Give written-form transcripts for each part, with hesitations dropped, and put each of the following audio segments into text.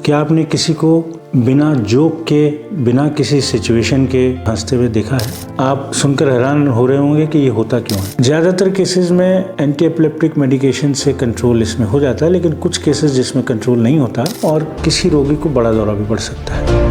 क्या आपने किसी को बिना जोक के, बिना किसी सिचुएशन के हंसते हुए देखा है? आप सुनकर हैरान हो रहे होंगे कि ये होता क्यों है। ज़्यादातर केसेस में एंटी एपिलेप्टिक मेडिकेशन से कंट्रोल इसमें हो जाता है, लेकिन कुछ केसेस जिसमें कंट्रोल नहीं होता और किसी रोगी को बड़ा दौरा भी पड़ सकता है।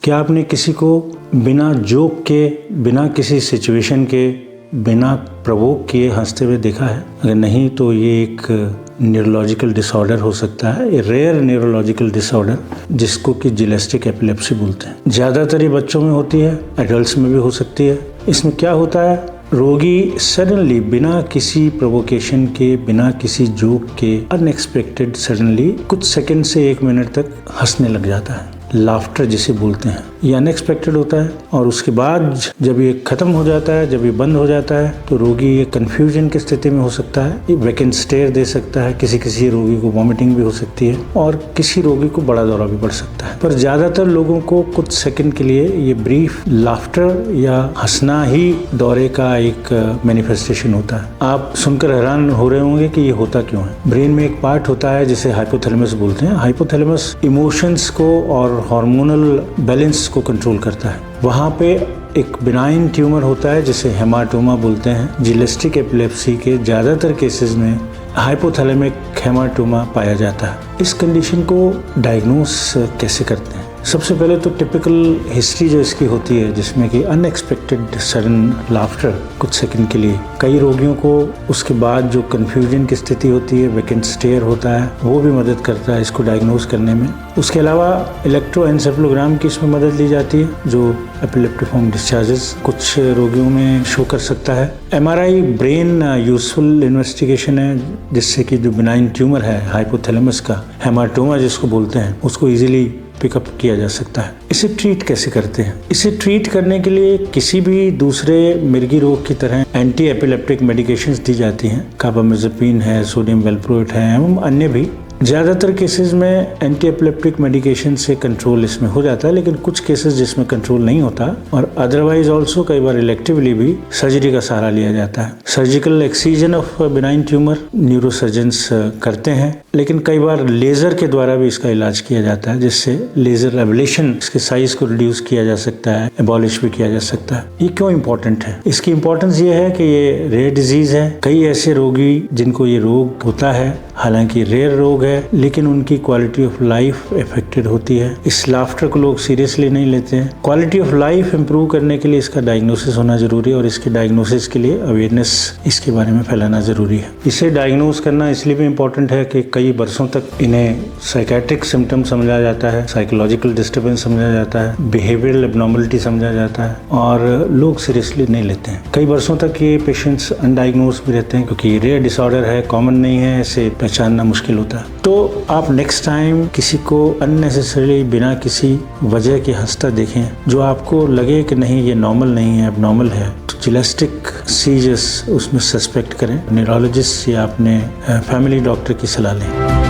क्या आपने किसी को बिना जोक के, बिना किसी सिचुएशन के, बिना प्रोवोक किए हंसते हुए देखा है? अगर नहीं तो ये एक न्यूरोलॉजिकल डिसऑर्डर हो सकता है, ये रेयर न्यूरोलॉजिकल डिसऑर्डर जिसको कि जिलेस्टिक एपिलेप्सी बोलते हैं। ज़्यादातर ये बच्चों में होती है, एडल्ट्स में भी हो सकती है। इसमें क्या होता है, रोगी सडनली बिना किसी प्रोवोकेशन के, बिना किसी जोक के, अनएक्सपेक्टेड सडनली कुछ सेकंड से 1 मिनट तक हंसने लग जाता है। लाफ्टर जिसे बोलते हैं, ये अनएक्सपेक्टेड होता है और उसके बाद जब ये खत्म हो जाता है, जब ये बंद हो जाता है तो रोगी ये कंफ्यूजन की स्थिति में हो सकता है, ये वैकेंट स्टेयर दे सकता है, किसी रोगी को वॉमिटिंग भी हो सकती है और किसी रोगी को बड़ा दौरा भी पड़ सकता है। पर ज़्यादातर लोगों को कुछ सेकंड के लिए ये ब्रीफ लाफ्टर या हंसना ही दौरे का एक मैनिफेस्टेशन होता है। आप सुनकर हैरान हो रहे होंगे कि ये होता क्यों है। ब्रेन में एक पार्ट होता है जिसे हाइपोथैलेमस बोलते हैं। हाइपोथैलेमस इमोशंस को और हार्मोनल बैलेंस को कंट्रोल करता है। वहाँ पे एक बिनाइन ट्यूमर होता है जिसे हेमाटोमा बोलते हैं। जिलेस्टिक एपिलेप्सी के ज़्यादातर केसेस में हाइपोथैलेमिक हेमाटोमा पाया जाता है। इस कंडीशन को डायग्नोस कैसे करते हैं? सबसे पहले तो टिपिकल हिस्ट्री जो इसकी होती है, जिसमें कि अनएक्सपेक्टेड सडन लाफ्टर कुछ सेकंड के लिए, कई रोगियों को उसके बाद जो कंफ्यूजन की स्थिति होती है, वैकेंट स्टेयर होता है, वो भी मदद करता है इसको डायग्नोस करने में। उसके अलावा इलेक्ट्रोएन्सेफेलोग्राम की इसमें मदद ली जाती है जो एपिलेप्टिफॉर्म डिस्चार्जेस कुछ रोगियों में शो कर सकता है। एमआरआई ब्रेन यूजफुल इन्वेस्टिगेशन है जिससे कि जो बिनाइन ट्यूमर है हाइपोथैलेमस का, हेमाटोमा जिसको बोलते हैं, उसको इजीली पिकअप किया जा सकता है। इसे ट्रीट कैसे करते हैं? इसे ट्रीट करने के लिए किसी भी दूसरे मिर्गी रोग की तरह एंटी एपिलेप्टिक मेडिकेशंस दी जाती हैं। कार्बामेज़ेपिन है, सोडियम वेलप्रोएट है एवं अन्य भी। ज़्यादातर केसेस में एंटी एपिलेप्टिक मेडिकेशन से कंट्रोल इसमें हो जाता है, लेकिन कुछ केसेस जिसमें कंट्रोल नहीं होता और अदरवाइज ऑल्सो कई बार इलेक्टिवली भी सर्जरी का सहारा लिया जाता है। Surgical excision of benign tumour neurosurgeons करते हैं, लेकिन कई बार लेजर के द्वारा भी इसका इलाज किया जाता है, जिससे लेजर एब्लेशन इसके साइज को रिड्यूस किया जा सकता है, एबॉलिश भी किया जा सकता है। ये क्यों इंपॉर्टेंट है? इसकी इंपॉर्टेंस ये है कि ये रेयर डिजीज है। कई ऐसे रोगी जिनको ये रोग होता है, हालांकि रेयर रोग है, लेकिन उनकी क्वालिटी ऑफ लाइफ अफेक्टेड होती है। इस लाफ्टर को लोग सीरियसली नहीं लेते हैं। क्वालिटी ऑफ लाइफ इंप्रूव करने के लिए इसका डायग्नोसिस होना जरूरी है और इसके डायग्नोसिस के लिए अवेयरनेस इसके बारे में फैलाना जरूरी है। इसे डायग्नोस करना इसलिए भी इम्पोर्टेंट है कि कई वर्षों तक इन्हें साइकेट्रिक सिम्टम समझा जाता है, साइकोलॉजिकल डिस्टर्बेंस समझा जाता है, बिहेवियरल एबनॉर्मलिटी समझा जाता है और लोग सीरियसली नहीं लेते हैं। कई वर्षों तक ये पेशेंट्स अनडायग्नोस भी रहते हैं क्योंकि रेयर डिसऑर्डर है, कॉमन नहीं है, इसे पहचानना मुश्किल होता है। तो आप नेक्स्ट टाइम किसी को अननेसेसरली बिना किसी वजह के हंसता देखें, जो आपको लगे कि नहीं ये नॉर्मल नहीं है, एबनॉर्मल है, तो जिलेस्टिक सीजर्स उसमें सस्पेक्ट करें। न्यूरोलॉजिस्ट या अपने फैमिली डॉक्टर की सलाह लें।